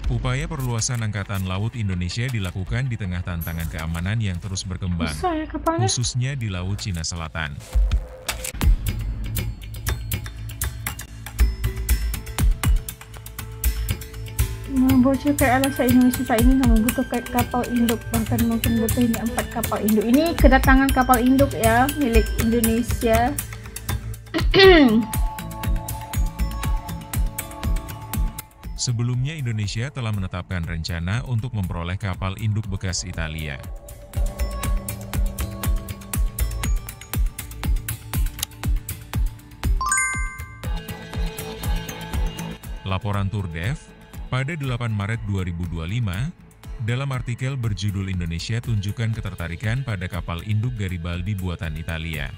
Upaya perluasan Angkatan Laut Indonesia dilakukan di tengah tantangan keamanan yang terus berkembang, Bisa ya kapalnya? khususnya di Laut Cina Selatan. Bocil kayak Alasa Indonesia saat ini membutuhkan kapal induk, bahkan mungkin butuh ini 4 kapal induk. Ini kedatangan kapal induk ya, milik Indonesia. Sebelumnya Indonesia telah menetapkan rencana untuk memperoleh kapal induk bekas Italia. Laporan Turdev, pada 8 Maret 2025, dalam artikel berjudul Indonesia tunjukkan ketertarikan pada kapal induk Garibaldi buatan Italia.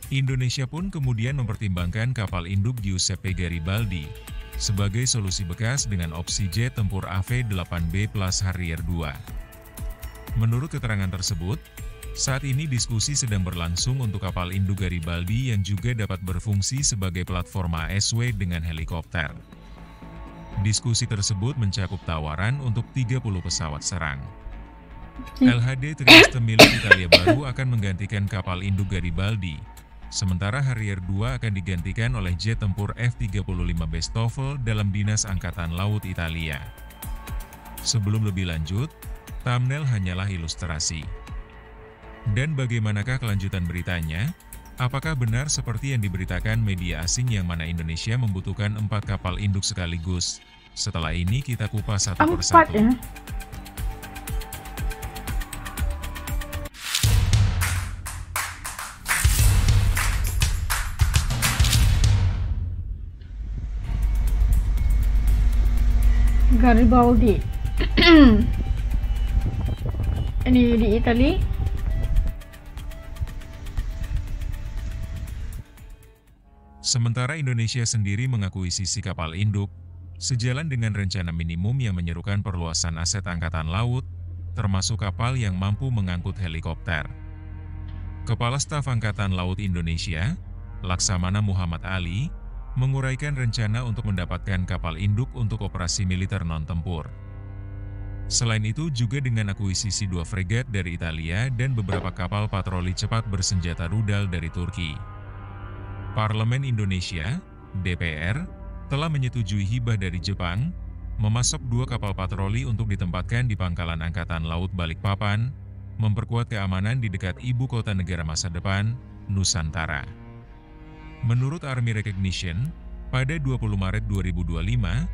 Indonesia pun kemudian mempertimbangkan kapal induk Giuseppe Garibaldi sebagai solusi bekas dengan opsi jet tempur AV-8B plus Harrier II. Menurut keterangan tersebut, saat ini diskusi sedang berlangsung untuk kapal induk Garibaldi yang juga dapat berfungsi sebagai platform ASW dengan helikopter. Diskusi tersebut mencakup tawaran untuk 30 pesawat serang. LHD Trieste milik Italia baru akan menggantikan kapal induk Garibaldi, sementara Harrier II akan digantikan oleh jet tempur F-35B Stoffel dalam Dinas Angkatan Laut Italia. Sebelum lebih lanjut, thumbnail hanyalah ilustrasi. Dan bagaimanakah kelanjutan beritanya? Apakah benar seperti yang diberitakan media asing yang mana Indonesia membutuhkan 4 kapal induk sekaligus? Setelah ini kita kupas satu 4 persatu. ya. Garibaldi. Ini di Italia. Sementara Indonesia sendiri mengakuisisi kapal induk, sejalan dengan rencana minimum yang menyerukan perluasan aset angkatan laut, termasuk kapal yang mampu mengangkut helikopter. Kepala Staf Angkatan Laut Indonesia, Laksamana Muhammad Ali, menguraikan rencana untuk mendapatkan kapal induk untuk operasi militer non-tempur. Selain itu juga dengan akuisisi 2 fregat dari Italia dan beberapa kapal patroli cepat bersenjata rudal dari Turki. Parlemen Indonesia, DPR, telah menyetujui hibah dari Jepang, memasok 2 kapal patroli untuk ditempatkan di Pangkalan Angkatan Laut Balikpapan, memperkuat keamanan di dekat ibu kota negara masa depan, Nusantara. Menurut Army Recognition, pada 20 Maret 2025,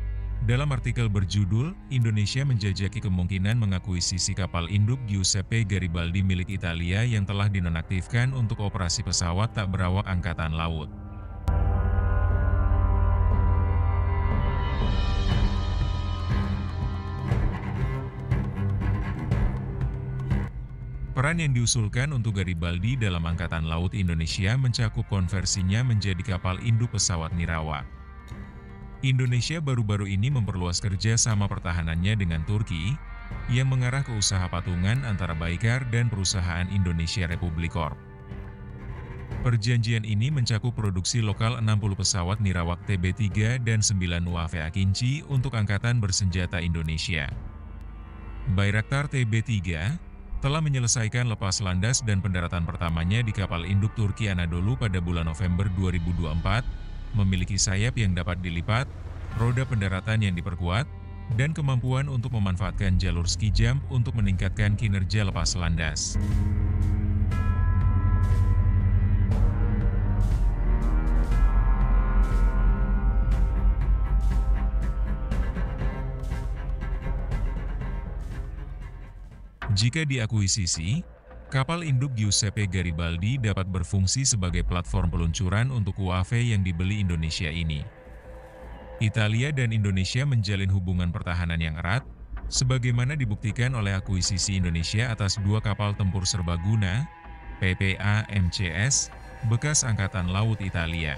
dalam artikel berjudul, Indonesia menjajaki kemungkinan mengakuisisi kapal induk Giuseppe Garibaldi milik Italia yang telah dinonaktifkan untuk operasi pesawat tak berawak angkatan laut. Peran yang diusulkan untuk Garibaldi dalam Angkatan Laut Indonesia mencakup konversinya menjadi kapal induk pesawat nirawak. Indonesia baru-baru ini memperluas kerja sama pertahanannya dengan Turki, yang mengarah ke usaha patungan antara Baykar dan perusahaan Indonesia Republic Corp. Perjanjian ini mencakup produksi lokal 60 pesawat nirawak TB3 dan 9 UAV Akinci untuk Angkatan Bersenjata Indonesia. Bayraktar TB3 telah menyelesaikan lepas landas dan pendaratan pertamanya di kapal induk Turki Anadolu pada bulan November 2024, memiliki sayap yang dapat dilipat, roda pendaratan yang diperkuat, dan kemampuan untuk memanfaatkan jalur ski jump untuk meningkatkan kinerja lepas landas. Jika diakuisisi, kapal induk Giuseppe Garibaldi dapat berfungsi sebagai platform peluncuran untuk UAV yang dibeli Indonesia ini. Italia dan Indonesia menjalin hubungan pertahanan yang erat, sebagaimana dibuktikan oleh akuisisi Indonesia atas 2 kapal tempur serbaguna, PPA MCS, bekas Angkatan Laut Italia.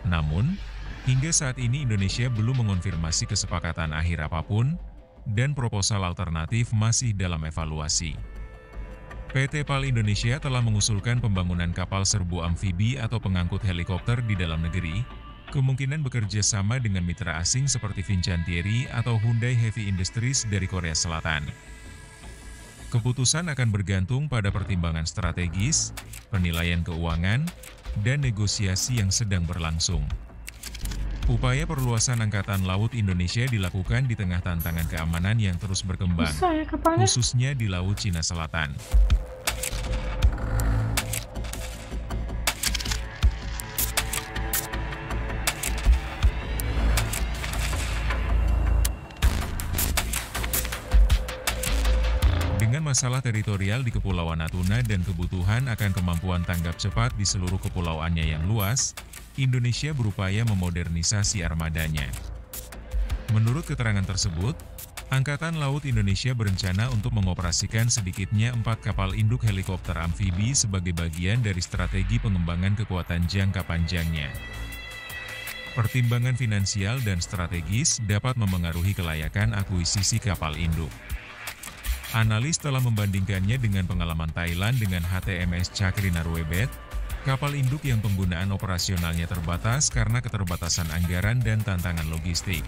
Namun, hingga saat ini Indonesia belum mengonfirmasi kesepakatan akhir apapun, dan proposal alternatif masih dalam evaluasi. PT PAL Indonesia telah mengusulkan pembangunan kapal serbu amfibi atau pengangkut helikopter di dalam negeri, Kemungkinan bekerja sama dengan mitra asing seperti Fincantieri atau Hyundai Heavy Industries dari Korea Selatan. Keputusan akan bergantung pada pertimbangan strategis, penilaian keuangan, dan negosiasi yang sedang berlangsung. Upaya perluasan Angkatan Laut Indonesia dilakukan di tengah tantangan keamanan yang terus berkembang, khususnya di Laut Cina Selatan. Dengan masalah teritorial di Kepulauan Natuna dan kebutuhan akan kemampuan tanggap cepat di seluruh kepulauannya yang luas, Indonesia berupaya memodernisasi armadanya. Menurut keterangan tersebut, Angkatan Laut Indonesia berencana untuk mengoperasikan sedikitnya 4 kapal induk helikopter amfibi sebagai bagian dari strategi pengembangan kekuatan jangka panjangnya. Pertimbangan finansial dan strategis dapat memengaruhi kelayakan akuisisi kapal induk. Analis telah membandingkannya dengan pengalaman Thailand dengan HTMS Chakri Narwebet, kapal induk yang penggunaan operasionalnya terbatas karena keterbatasan anggaran dan tantangan logistik.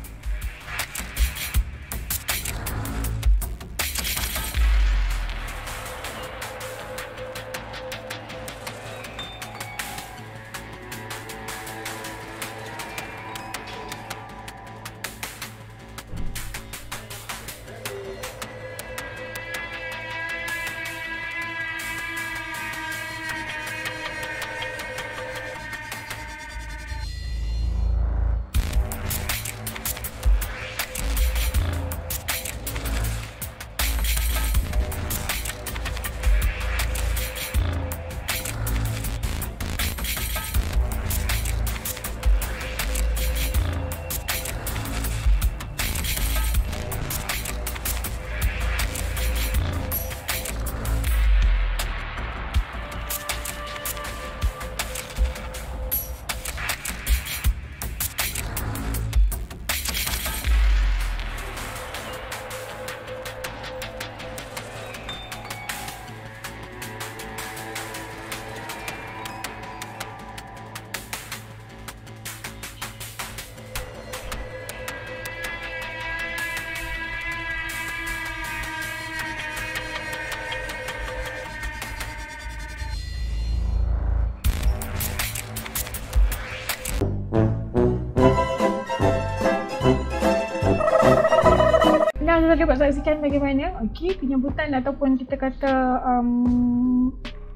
Kita dapat saksikan bagaimana penyambutan ataupun kita kata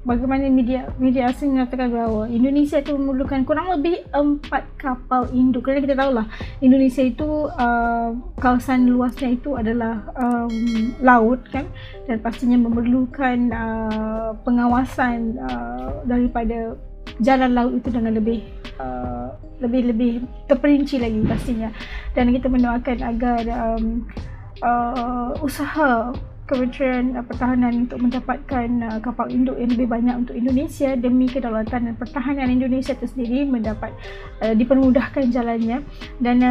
bagaimana media asing mengatakan bahawa Indonesia itu memerlukan kurang lebih 4 kapal induk. Kerana kita tahulah Indonesia itu kawasan luasnya itu adalah laut kan, dan pastinya memerlukan pengawasan daripada jalan laut itu dengan lebih terperinci lagi pastinya. Dan kita mendoakan agar usaha Kementerian Pertahanan untuk mendapatkan kapal induk yang lebih banyak untuk Indonesia demi kedaulatan dan pertahanan Indonesia itu sendiri mendapat dipermudahkan jalannya. Dan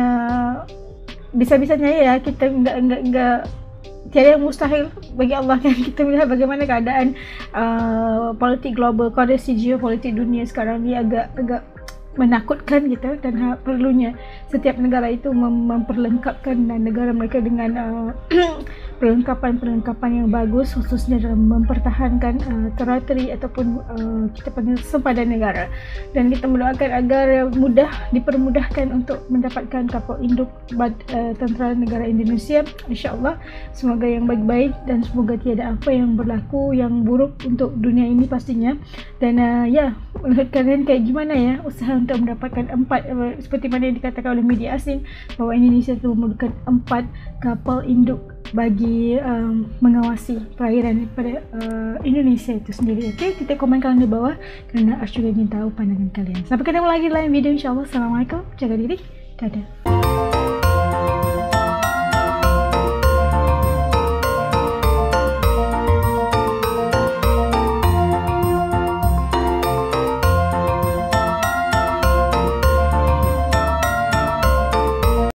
bisa-bisanya ya kita enggak tiada yang mustahil bagi Allah kan. Kita melihat bagaimana keadaan politik global, kondisi geopolitik dunia sekarang ni agak menakutkan gitu, dan perlunya setiap negara itu memperlengkapkan negara mereka dengan perlengkapan yang bagus, khususnya dalam mempertahankan teritori ataupun kita panggil sempadan negara. Dan kita mendoakan agar dipermudahkan untuk mendapatkan kapal induk tentera negara Indonesia, insya-Allah. Semoga yang baik-baik dan semoga tiada apa yang berlaku yang buruk untuk dunia ini pastinya. Dan menurut kalian kayak gimana ya usaha untuk mendapatkan 4 seperti mana yang dikatakan oleh media asing bahawa Indonesia itu memerlukan 4 kapal induk bagi mengawasi perairan daripada Indonesia itu sendiri. Okey, kita komenkan di bawah kerana Ash juga ingin tahu pandangan kalian. Sampai ketemu lagi dalam video, insyaAllah. Assalamualaikum, jaga diri, dadah.